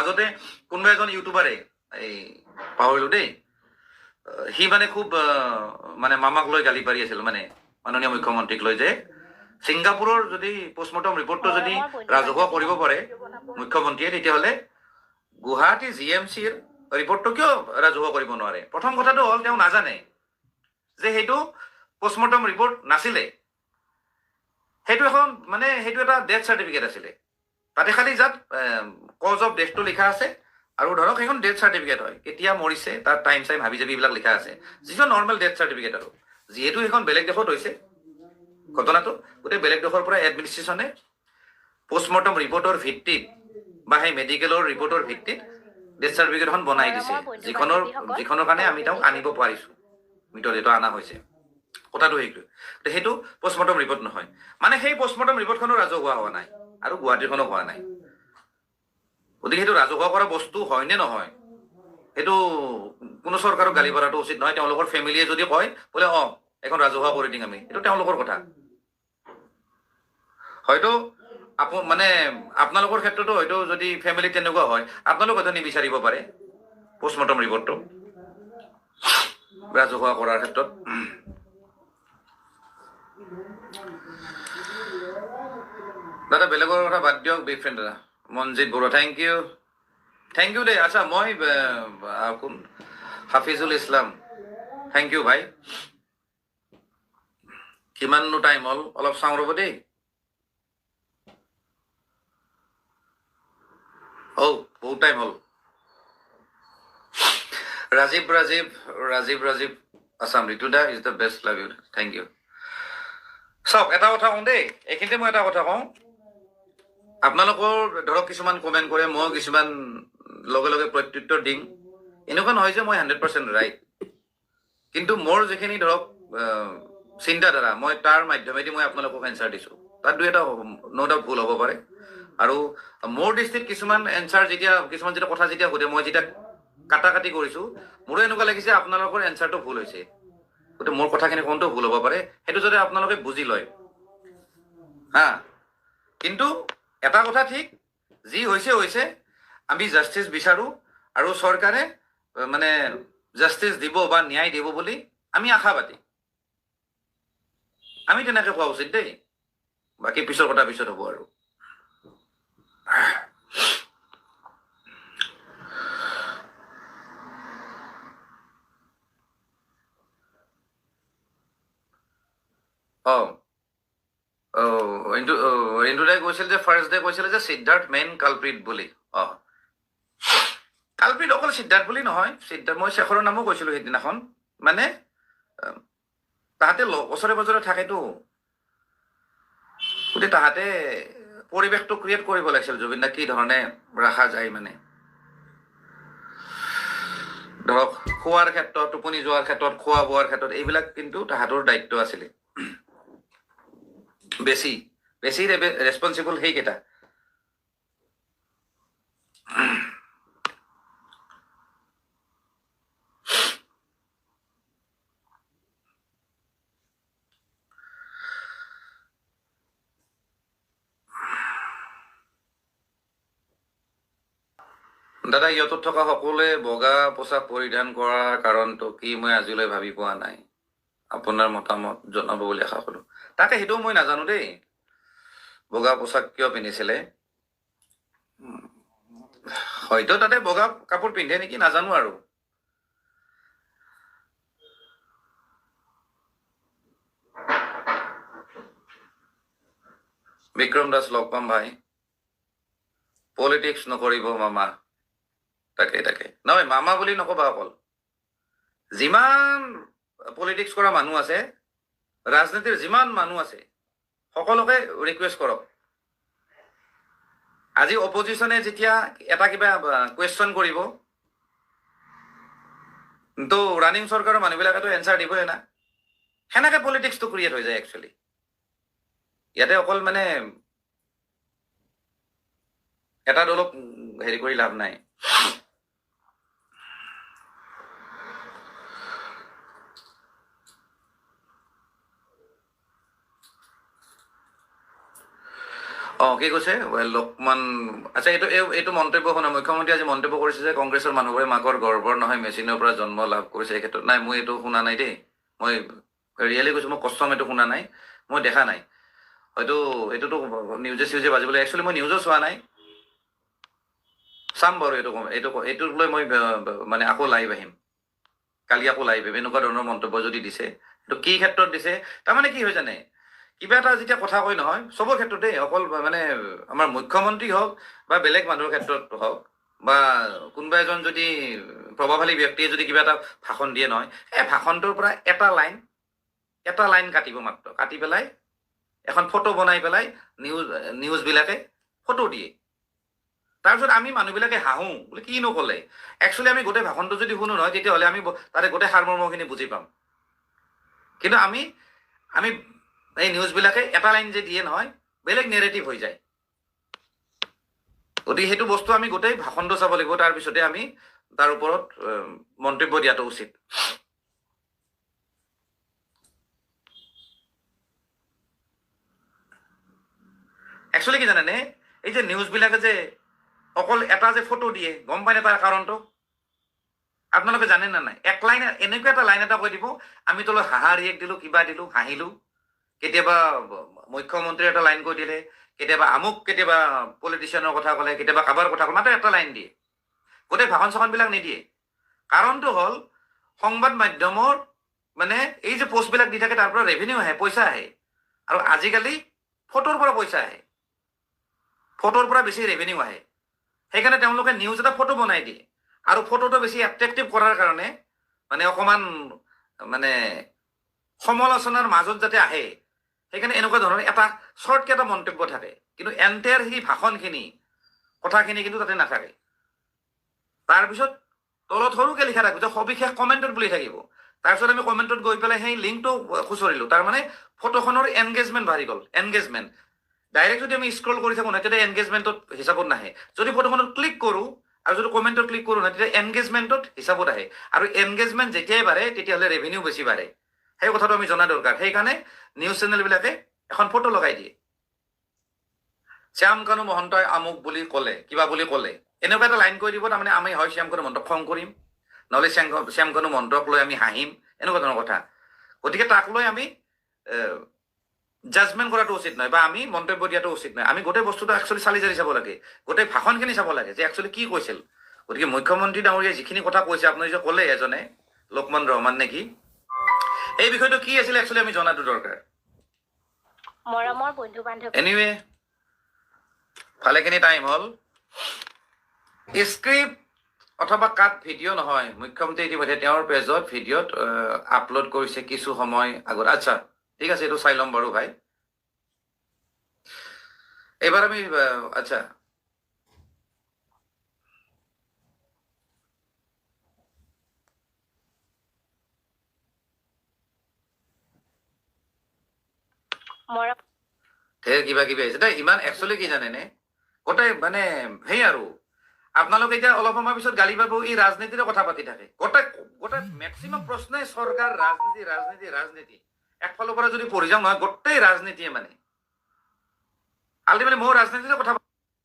মাজতে কোনোবা এজন ইউটিউবাৰে এই পাহৰিলো দেই সি মানে খুব মানে মামাক লৈ গালি পাৰি আছিল মানে মাননীয় মুখ্যমন্ত্ৰীক লৈ যে ছিংগাপুৰৰ যদি পোষ্টমৰ্টম ৰিপৰ্টটো যদি ৰাজহুৱা কৰিব পাৰে মুখ্যমন্ত্ৰীয়ে তেতিয়াহ'লে গুৱাহাটী GMCৰ ৰিপৰ্টটো কিয় ৰাজহুৱা কৰিব নোৱাৰে প্ৰথম কথাটো হ'ল তেওঁ নাজানে যে সেইটো পোষ্টমৰ্টম ৰিপৰ্ট নাছিলে সেইটো এখন মানে সেইটো এটা ডেথ চাৰ্টিফিকেট আছিলে তাতে খালি যাত কজ অফ ডেথটো লিখা আছে আৰু ধৰক সেইখন ডেথ চাৰ্টিফিকেট হয় কেতিয়া মৰিছে তাৰ টাইম চাইম হাবি জাবি এইবিলাক লিখা আছে যিখন নৰ্মেল ডেথ চাৰ্টিফিকেট আৰু যিহেতু সেইখন বেলেগ দেশত হৈছে ঘটনাটো গোটেই বেলেগ দেশৰ পৰা এডমিনিষ্ট্ৰেশ্যনে পোষ্টমৰ্টম ৰিপৰ্টৰ ভিত্তিত বা সেই মেডিকেলৰ ৰিপৰ্টৰ ভিত্তিত ডেথ চাৰ্টিফিকেটখন বনাই দিছে যিখনৰ কাৰণে আমি তেওঁক আনিব পাৰিছোঁ মৃতদেহটো অনা হৈছে কথাটো সেইটো পোষ্টমৰ্টম ৰিপৰ্ট নহয় মানে সেই পোষ্টমৰ্টম ৰিপৰ্টখনো ৰাজহুৱা হোৱা নাই আৰু গুৱাহাটীখনো হোৱা নাই গতিকে সেইটো ৰাজহুৱা কৰা বস্তু হয় নে নহয় সেইটো কোনো চৰকাৰক গালি পৰাটো উচিত নহয় তেওঁলোকৰ ফেমিলিয়ে যদি কয় বোলে এখন ৰাজহুৱা কৰি দিম আমি এইটো তেওঁলোকৰ কথা হয়তো মানে আপোনালোকৰ ক্ষেত্ৰতো হয়তো যদি ফেমিলি তেনেকুৱা হয় আপোনালোক হয়তো নিবিচাৰিব পাৰে পোষ্টমৰ্টম ৰিপৰ্টটো ৰাজহুৱা কৰাৰ ক্ষেত্ৰত দাদা বেলেগৰ কথা বাদ দিয়ক বিগ ফ্ৰেণ্ড দাদা মনজিত বৰুৱা থেংক ইউ দেই আচ্ছা মই কোন হাফিজুল ইছলাম থেংক ইউ ভাই কিমাননো টাইম হ'ল অলপ চাওঁ ৰ'ব দেই বহুত টাইম হ'ল ৰাজীৱ আছাম ঋতুদা is the best love you thank you চাওক এটা কথা কওঁ দেই এইখিনিতে মই এটা কথা কওঁ আপোনালোকৰ ধৰক কিছুমান কমেণ্ট কৰে মই কিছুমান লগে লগে প্ৰত্যুত্তৰ দিম এনেকুৱা নহয় যে মই 100% ৰাইট কিন্তু মোৰ যিখিনি ধৰক চিন্তাধাৰা মই তাৰ মাধ্যমেদি মই আপোনালোকক এনচাৰ দিছোঁ তাত দুই এটা ন' ডাউট ভুল হ'ব পাৰে আৰু মোৰ দৃষ্টিত কিছুমান এনচাৰ কিছুমান কথা যেতিয়া সোধে মই যেতিয়া কাটি কৰিছোঁ মোৰো এনেকুৱা লাগিছে আপোনালোকৰ এনচাৰটো ভুল হৈছে গতিকে মোৰ কথাখিনি কোনটো ভুল হ'ব পাৰে সেইটো যদি আপোনালোকে বুজি লয় হা কিন্তু এটা কথা ঠিক যি হৈছে আমি জাষ্টিচ বিচাৰোঁ আৰু চৰকাৰে মানে জাষ্টিচ দিব বা ন্যায় দিব বুলি আমি আশাবাদী আমি তেনেকৈ কোৱা উচিত দেই বাকী পিছৰ কথা পিছত হ'ব আৰু ৰিণ্টুদাই কৈছিল যে ফাৰ্ষ্ট ডে কৈছিলে যে সিদ্ধাৰ্থ মেইন কালপ্ৰিট বুলি কালপ্ৰিট অকল সিদ্ধাৰ্থ বুলি নহয় মই শেখৰৰ নামো কৈছিলোঁ সেইদিনাখন মানে তাহাঁতে ওচৰে পাজৰে থাকেতো গতিকে তাহাঁতে পৰিৱেশটো ক্ৰিয়েট কৰিব লাগিছিল জুবিন দা কি ধৰণে ৰখা যায় মানে ধৰক খোৱাৰ ক্ষেত্ৰত টোপনি যোৱাৰ ক্ষেত্ৰত খোৱা বোৱাৰ ক্ষেত্ৰত এইবিলাক কিন্তু তাহাঁতৰ দায়িত্ব আছিলে বেছি ৰেছপনচিবল সেইকেইটা দাদা ইহঁতত থকা সকলোৱে বগা পোচাক পৰিধান কৰাৰ কাৰণটো কি মই আজিলৈ ভাবি পোৱা নাই আপোনাৰ মতামত জনাব বুলি আশা কৰোঁ তাকে সেইটোও মই নাজানো দেই বগা পোচাক কিয় পিন্ধিছিলে হয়তো তাতে বগা কাপোৰ পিন্ধে নেকি নাজানো আৰু বিক্ৰম দাস লগ পাম ভাই পলিটিক্স নকৰিব মামা তাকে নহয় মামা বুলি নকবা অকল যিমান পলিটিক্স কৰা মানুহ আছে ৰাজনীতিৰ যিমান মানুহ আছে সকলোকে ৰিকুৱেষ্ট কৰক আজি অপজিশ্যনে যেতিয়া এটা কিবা কুৱেশ্যন কৰিব তো ৰানিং চৰকাৰৰ মানুহবিলাকেতো এনচাৰ দিবই না সেনেকে পলিটিক্সটো ক্ৰিয়েট হৈ যায় একচুৱেলি ইয়াতে অকল মানে এটা দলক হেৰি কৰি লাভ নাই কি কৈছে লোকমান আচ্ছা এইটো মন্তব্য শুনা মুখ্যমন্ত্ৰী আজি মন্তব্য কৰিছে যে কংগ্ৰেছৰ মানুহবোৰে মাকৰ গৰ্ভৰ নহয় মেচিনৰ পৰা জন্ম লাভ কৰিছে এই ক্ষেত্ৰত নাই মই এইটো শুনা নাই দেই মই ৰিয়েলি কৈছোঁ মই কষ্টম এইটো শুনা নাই মই দেখা নাই হয়তো এইটোতো নিউজে চিউজে বাজিবলৈ একচুৱেলি মই নিউজো চোৱা নাই চাম বাৰু এইটোক লৈ মই মানে আকৌ লাইভ আহিম কালি আকৌ লাইভ আহিম এনেকুৱা ধৰণৰ মন্তব্য যদি দিছে এইটো কি ক্ষেত্ৰত দিছে তাৰমানে কি হয় জানে কিবা এটা যেতিয়া কথা কয় নহয় চবৰ ক্ষেত্ৰতে অকল মানে আমাৰ মুখ্যমন্ত্ৰী হওক বা বেলেগ মানুহৰ ক্ষেত্ৰত হওক বা কোনোবা এজন যদি প্ৰভাৱশালী ব্যক্তিয়ে যদি কিবা এটা ভাষণ দিয়ে নহয় এই ভাষণটোৰ পৰা এটা লাইন কাটিব মাত্ৰ কাটি পেলাই এখন ফটো বনাই পেলাই নিউজবিলাকে ফটো দিয়ে তাৰপিছত আমি মানুহবিলাকে হাঁহো বোলে কিনো ক'লে একচুৱেলি আমি গোটেই ভাষণটো যদি শুনো নহয় তেতিয়াহ'লে আমি তাতে গোটেই সাৰমৰ্মখিনি বুজি পাম কিন্তু আমি এই নিউজবিলাকে এটা লাইন যে দিয়ে নহয় বেলেগ নেৰেটিভ হৈ যায় গতিকে সেইটো বস্তু আমি গোটেই ভাষণটো চাব লাগিব তাৰপিছতে আমি তাৰ ওপৰত মন্তব্য দিয়াটো উচিত একচুৱেলি কি জানেনে এই যে নিউজবিলাকে যে অকল এটা যে ফটো দিয়ে গম পায় নে তাৰ কাৰণটো আপোনালোকে জানে নে নাই এক লাইন এনেকুৱা এটা লাইন এটা কৈ দিব আমি তলত হাঁহা ৰিয়েক্ট দিলোঁ কিবা দিলোঁ হাঁহিলোঁ কেতিয়াবা মুখ্যমন্ত্ৰীৰ এটা লাইন কৈ দিলে কেতিয়াবা কেতিয়াবা পলিটিচিয়ানৰ কথা ক'লে কেতিয়াবা কাৰোবাৰ কথা ক'লে মাত্ৰ এটা লাইন দিয়ে গোটেই ভাষণ চাখনবিলাক নিদিয়ে কাৰণটো হ'ল সংবাদ মাধ্যমৰ মানে এই যে পোষ্টবিলাক দি থাকে তাৰ পৰা ৰেভিনিউ আহে পইচা আহে আৰু আজিকালি ফটোৰ পৰা পইচা আহে ফটোৰ পৰা বেছি ৰেভিনিউ আহে সেইকাৰণে তেওঁলোকে নিউজ এটা ফটো বনাই দিয়ে আৰু ফটোটো বেছি এট্ৰেক্টিভ কৰাৰ কাৰণে মানে অকণমান মানে সমালোচনাৰ মাজত যাতে আহে সেইকাৰণে এনেকুৱা ধৰণৰ এটা শ্বৰ্টকে এটা মন্তব্য থাকে কিন্তু এণ্টায়াৰ সেই ভাষণখিনি কথাখিনি কিন্তু তাতে নাথাকে তাৰপিছত তলত সৰুকৈ লিখা থাকিব যে সবিশেষ কমেণ্টত বুলি থাকিব তাৰপিছত আমি কমেণ্টত গৈ পেলাই সেই লিংকটো খুচৰিলোঁ তাৰমানে ফটোখনৰ এনগেজমেণ্ট বাঢ়ি গ'ল এনগেজমেণ্ট ডাইৰেক্ট যদি আমি স্ক্ৰল কৰি থাকোঁ নহয় তেতিয়া এনগেজমেণ্টত হিচাপত নাহে যদি ফটোখনত ক্লিক কৰোঁ আৰু যদি কমেণ্টত ক্লিক কৰোঁ নহয় তেতিয়া এনগেজমেণ্টত হিচাপত আহে আৰু এনগেজমেণ্ট যেতিয়াই বাঢ়ে তেতিয়াহ'লে ৰেভিনিউ বেছি বাঢ়ে সেই কথাটো আমি জনা দৰকাৰ সেইকাৰণে নিউজ চেনেলবিলাকে এখন ফটো লগাই দিয়ে শ্যাম কানু মহন্তই আমুক বুলি ক'লে কিবা বুলি ক'লে এনেকুৱা এটা লাইন কৈ দিব তাৰমানে আমি হয় শ্যাম কানু মহন্তক খং কৰিম নহ'লে শ্যাম কানু মহন্তক লৈ আমি হাঁহিম এনেকুৱা ধৰণৰ কথা গতিকে তাক লৈ আমি জাজমেণ্ট কৰাটো উচিত নহয় বা আমি মন্তব্য দিয়াটো উচিত নহয় আমি গোটেই বস্তুটো একচুৱেলি চালি জাৰি চাব লাগে গোটেই ভাষণখিনি চাব লাগে যে একচুৱেলি কি কৈছিল গতিকে মুখ্যমন্ত্ৰী ডাঙৰীয়াই যিখিনি কথা কৈছে আপুনি যে ক'লে এজনে লোকমান ৰহমান নেকি এই বিষয়টো কি আছিল একচুৱেলি আমি জনাটো দৰকাৰ মৰমৰ বন্ধু বান্ধৱ এনিৱে ভালেখিনি টাইম হ'ল স্ক্ৰিপ্ট অথবা কাট ভিডিঅ' নহয় মুখ্যমন্ত্ৰী ইতিমধ্যে তেওঁৰ পেজত ভিডিঅ'ত আপলোড কৰিছে কিছু সময় আগত আচ্ছা ঠিক আছে এইটো চাই ল'ম বাৰু ভাই এইবাৰ আমি আচ্ছা ঢেৰ কিবা কিবি আহিছে দেই ইমান একচুৱেলি কি জানেনে গোটেই মানে সেই আৰু আপোনালোকে এতিয়া অলপ সময় পিছত গালি পাব এই ৰাজনীতিৰে কথা পাতি থাকে গোটেই মেক্সিমাম প্ৰশ্নই চৰকাৰ ৰাজনীতি একফালৰ পৰা যদি পঢ়ি যাওঁ নহয় গোটেই ৰাজনীতিয়ে মানে আল্টিমেটলি মই ৰাজনীতিৰে কথা